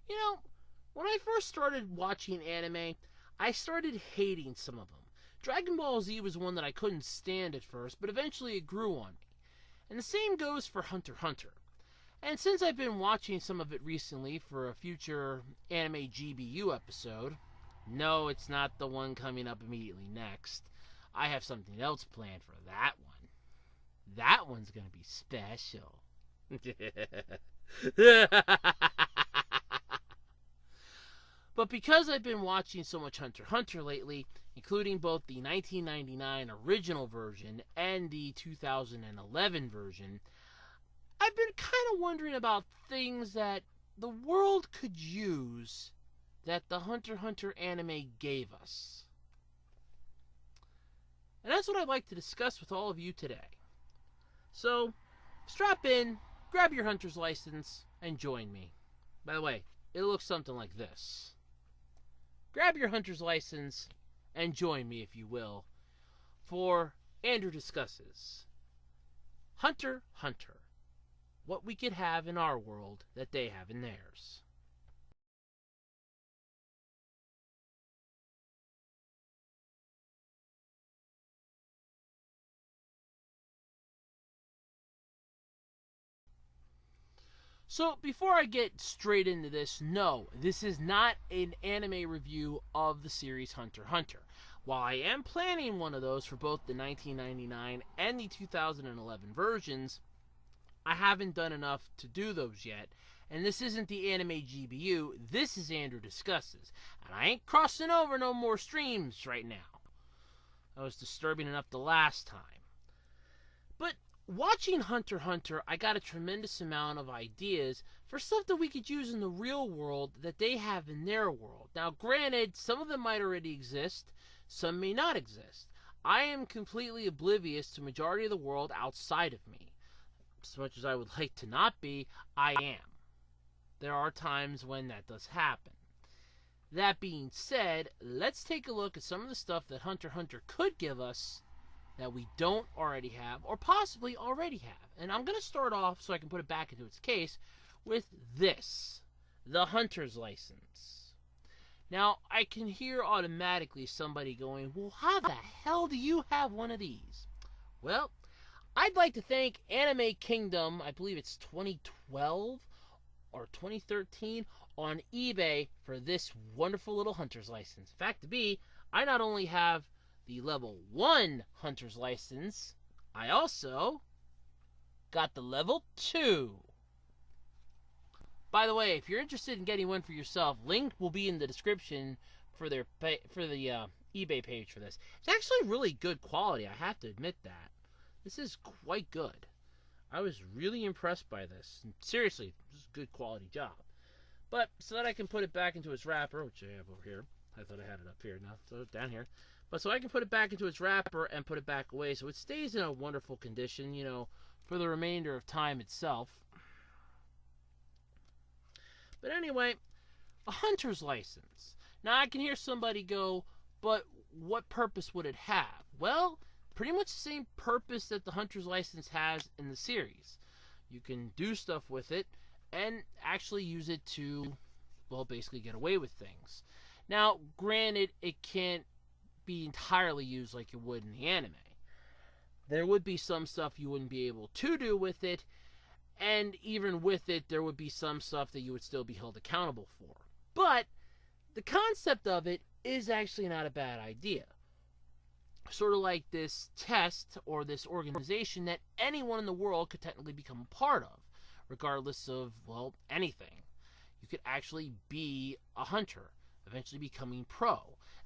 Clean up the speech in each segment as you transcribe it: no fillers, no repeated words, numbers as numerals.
You know, when I first started watching anime, I started hating some of them. Dragon Ball Z was one that I couldn't stand at first, but eventually it grew on me. And the same goes for Hunter x Hunter. And since I've been watching some of it recently for a future Anime GBU episode, no, it's not the one coming up immediately next. I have something else planned for that one. That one's going to be special. But because I've been watching so much Hunter x Hunter lately, including both the 1999 original version and the 2011 version, I've been kind of wondering about things that the world could use that the Hunter x Hunter anime gave us. And that's what I'd like to discuss with all of you today. So, strap in, grab your hunter's license, and join me. By the way, it looks something like this. Grab your hunter's license and join me, if you will, for Andrew Discusses Hunter x Hunter. What we could have in our world that they have in theirs. So, before I get straight into this, no, this is not an anime review of the series Hunter x Hunter. While I am planning one of those for both the 1999 and the 2011 versions, I haven't done enough to do those yet. And this isn't the Anime GBU, this is Andrew Discusses. And I ain't crossing over no more streams right now. That was disturbing enough the last time. But watching Hunter x Hunter, I got a tremendous amount of ideas for stuff that we could use in the real world that they have in their world. Now, granted, some of them might already exist, some may not exist. I am completely oblivious to the majority of the world outside of me. As much as I would like to not be, I am. There are times when that does happen. That being said, let's take a look at some of the stuff that Hunter x Hunter could give us that we don't already have, or possibly already have. And I'm going to start off, so I can put it back into its case, with this. The Hunter's License. Now, I can hear automatically somebody going, well, how the hell do you have one of these? Well, I'd like to thank Anime Kingdom, I believe it's 2012 or 2013, on eBay for this wonderful little Hunter's License. In fact, to be, I not only have the level 1 Hunter's License, I also got the level 2. By the way, if you're interested in getting one for yourself, link will be in the description for the eBay page for this. It's actually really good quality, I have to admit that. This is quite good. I was really impressed by this. Seriously, this is a good quality job. But so that I can put it back into its wrapper, which I have over here. I thought I had it up here, now so it's down here. But so I can put it back into its wrapper and put it back away so it stays in a wonderful condition, for the remainder of time itself. But anyway, a hunter's license. Now I can hear somebody go, but what purpose would it have? Well, pretty much the same purpose that the hunter's license has in the series. You can do stuff with it and actually use it to, well, basically get away with things. Now, granted, it can't be entirely used like you would in the anime. There would be some stuff you wouldn't be able to do with it, and even with it, there would be some stuff that you would still be held accountable for. But the concept of it is actually not a bad idea. Sort of like this test or this organization that anyone in the world could technically become a part of, regardless of, well, anything. You could actually be a hunter, eventually becoming pro.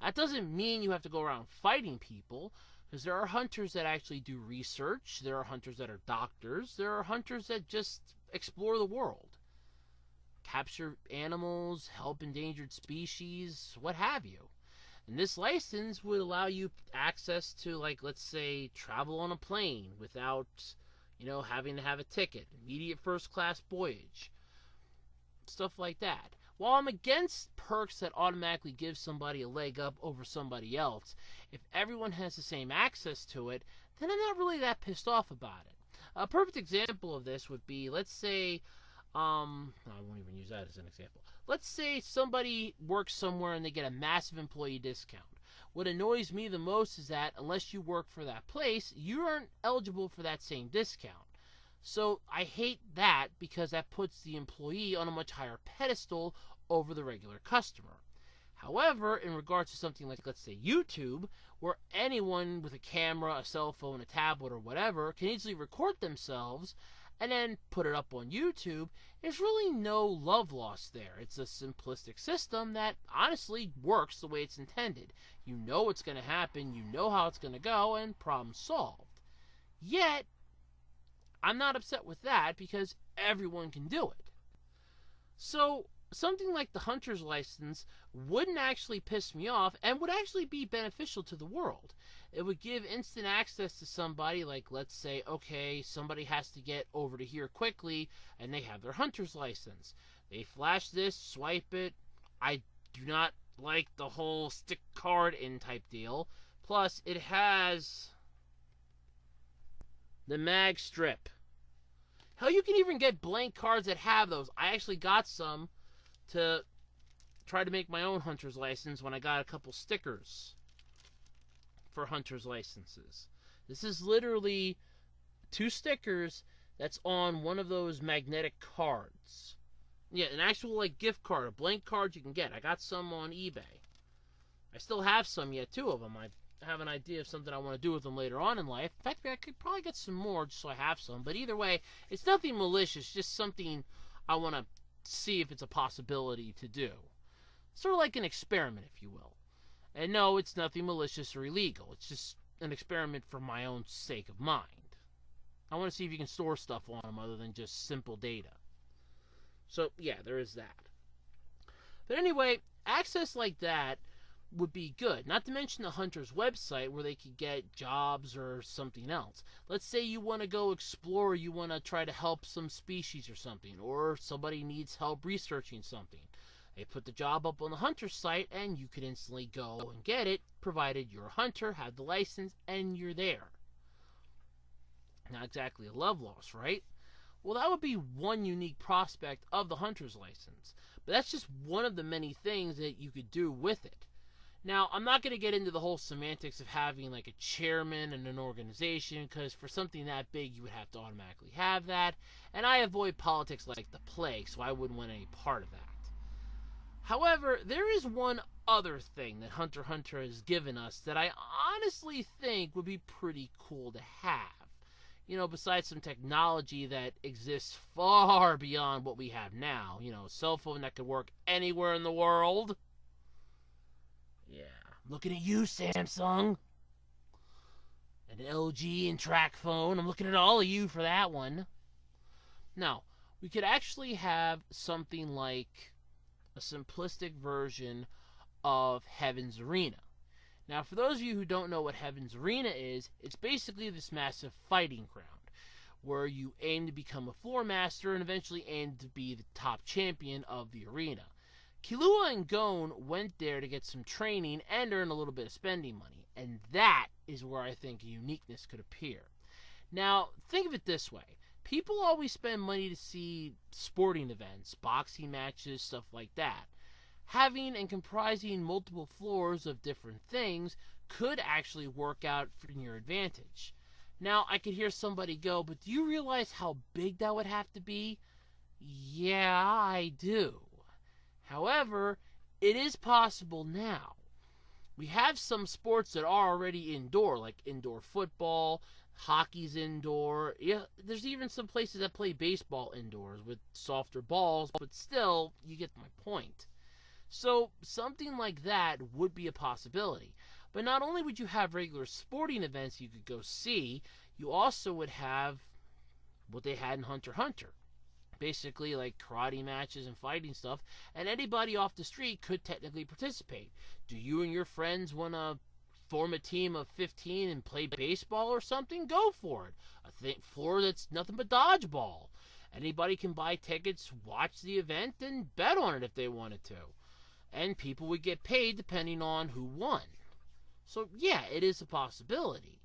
That doesn't mean you have to go around fighting people, because there are hunters that actually do research, there are hunters that are doctors, there are hunters that just explore the world. Capture animals, help endangered species, what have you. And this license would allow you access to, like, let's say, travel on a plane without, having to have a ticket, immediate first class voyage, stuff like that. While I'm against perks that automatically give somebody a leg up over somebody else, if everyone has the same access to it, then I'm not really that pissed off about it. A perfect example of this would be, let's say, I won't even use use that as an example. Let's say somebody works somewhere and they get a massive employee discount. What annoys me the most is that unless you work for that place, you aren't eligible for that same discount. So I hate that because that puts the employee on a much higher pedestal over the regular customer. However, in regards to something like, let's say, YouTube, where anyone with a camera, a cell phone, a tablet, or whatever can easily record themselves and then put it up on YouTube, there's really no love lost there. It's a simplistic system that honestly works the way it's intended. You know what's going to happen, you know how it's going to go, and problem solved. Yet, I'm not upset with that because everyone can do it. So, something like the hunter's license wouldn't actually piss me off and would actually be beneficial to the world. It would give instant access to somebody, like, let's say, okay, somebody has to get over to here quickly and they have their hunter's license. They flash this, swipe it. I do not like the whole stick card in type deal. Plus, it has the mag strip. Hell, you can even get blank cards that have those. I actually got some to try to make my own hunter's license when I got a couple stickers for hunter's licenses. This is literally 2 stickers that's on one of those magnetic cards. Yeah, an actual like gift card, a blank card you can get. I got some on eBay. I still have some yet, 2 of them. I have an idea of something I want to do with them later on in life. In fact, I could probably get some more just so I have some. But either way, it's nothing malicious, just something I want to see if it's a possibility to do. Sort of like an experiment, if you will. And no, it's nothing malicious or illegal. It's just an experiment for my own sake of mind. I want to see if you can store stuff on them other than just simple data. So, yeah, there is that. But anyway, access like that would be good. Not to mention the hunter's website where they could get jobs or something else. Let's say you want to go explore, you want to try to help some species or something, or somebody needs help researching something. They put the job up on the hunter's site and you could instantly go and get it, provided you're a hunter, have the license, and you're there. Not exactly a love loss, right? Well, that would be one unique prospect of the hunter's license. But that's just one of the many things that you could do with it. Now, I'm not going to get into the whole semantics of having like a chairman in an organization, because for something that big, you would have to automatically have that. And I avoid politics like the plague, so I wouldn't want any part of that. However, there is one other thing that Hunter x Hunter has given us that I honestly think would be pretty cool to have. You know, besides some technology that exists far beyond what we have now. You know, a cell phone that could work anywhere in the world. Yeah, I'm looking at you, Samsung. And LG and TracFone. I'm looking at all of you for that one. Now, we could actually have something like a simplistic version of Heaven's Arena. Now, for those of you who don't know what Heaven's Arena is, it's basically this massive fighting ground where you aim to become a floor master and eventually aim to be the top champion of the arena. Killua and Gon went there to get some training and earn a little bit of spending money, and that is where I think uniqueness could appear. Now, think of it this way. People always spend money to see sporting events, boxing matches, stuff like that. Having and comprising multiple floors of different things could actually work out in your advantage. Now, I could hear somebody go, but do you realize how big that would have to be? Yeah, I do. However, it is possible now. We have some sports that are already indoor, like indoor football, hockey's indoor. Yeah, there's even some places that play baseball indoors with softer balls, but still, you get my point. So, something like that would be a possibility. But not only would you have regular sporting events you could go see, you also would have what they had in Hunter x Hunter. Basically, like karate matches and fighting stuff, and anybody off the street could technically participate. Do you and your friends want to form a team of 15 and play baseball or something? Go for it. A floor that's nothing but dodgeball. Anybody can buy tickets, watch the event, and bet on it if they wanted to. And people would get paid depending on who won. So, yeah, it is a possibility.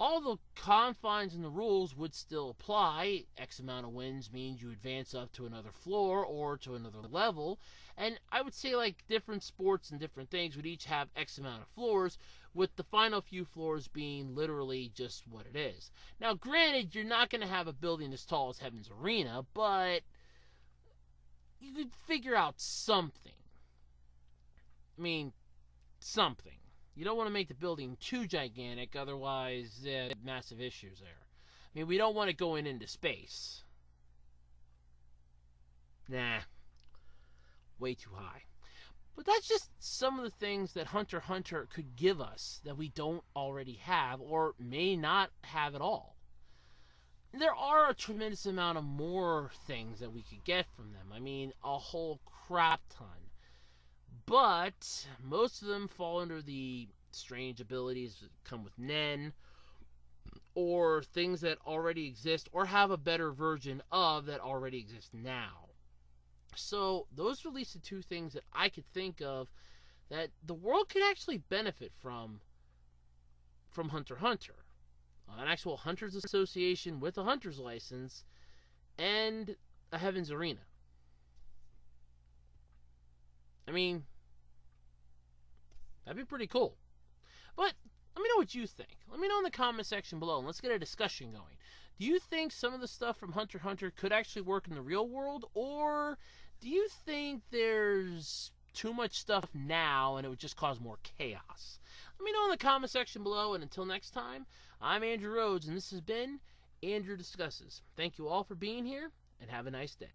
All the confines and the rules would still apply. X amount of wins means you advance up to another floor or to another level. And I would say, like, different sports and different things would each have X amount of floors, with the final few floors being literally just what it is. Now, granted, you're not going to have a building as tall as Heaven's Arena, but you could figure out something. I mean, something. You don't want to make the building too gigantic, otherwise, massive issues there. I mean, we don't want it going into space. Nah, way too high. But that's just some of the things that Hunter x Hunter could give us that we don't already have or may not have at all. There are a tremendous amount of more things that we could get from them. I mean, a whole crap ton. But most of them fall under the strange abilities that come with Nen, or things that already exist or have a better version of that already exist now. So those are at least the two things that I could think of that the world could actually benefit from Hunter x Hunter. An actual Hunters Association with a Hunter's license and a Heaven's Arena. I mean, that'd be pretty cool. But let me know what you think. Let me know in the comment section below, and let's get a discussion going. Do you think some of the stuff from Hunter x Hunter could actually work in the real world, or do you think there's too much stuff now and it would just cause more chaos? Let me know in the comment section below, and until next time, I'm Andrew Rhodes, and this has been Andrew Discusses. Thank you all for being here, and have a nice day.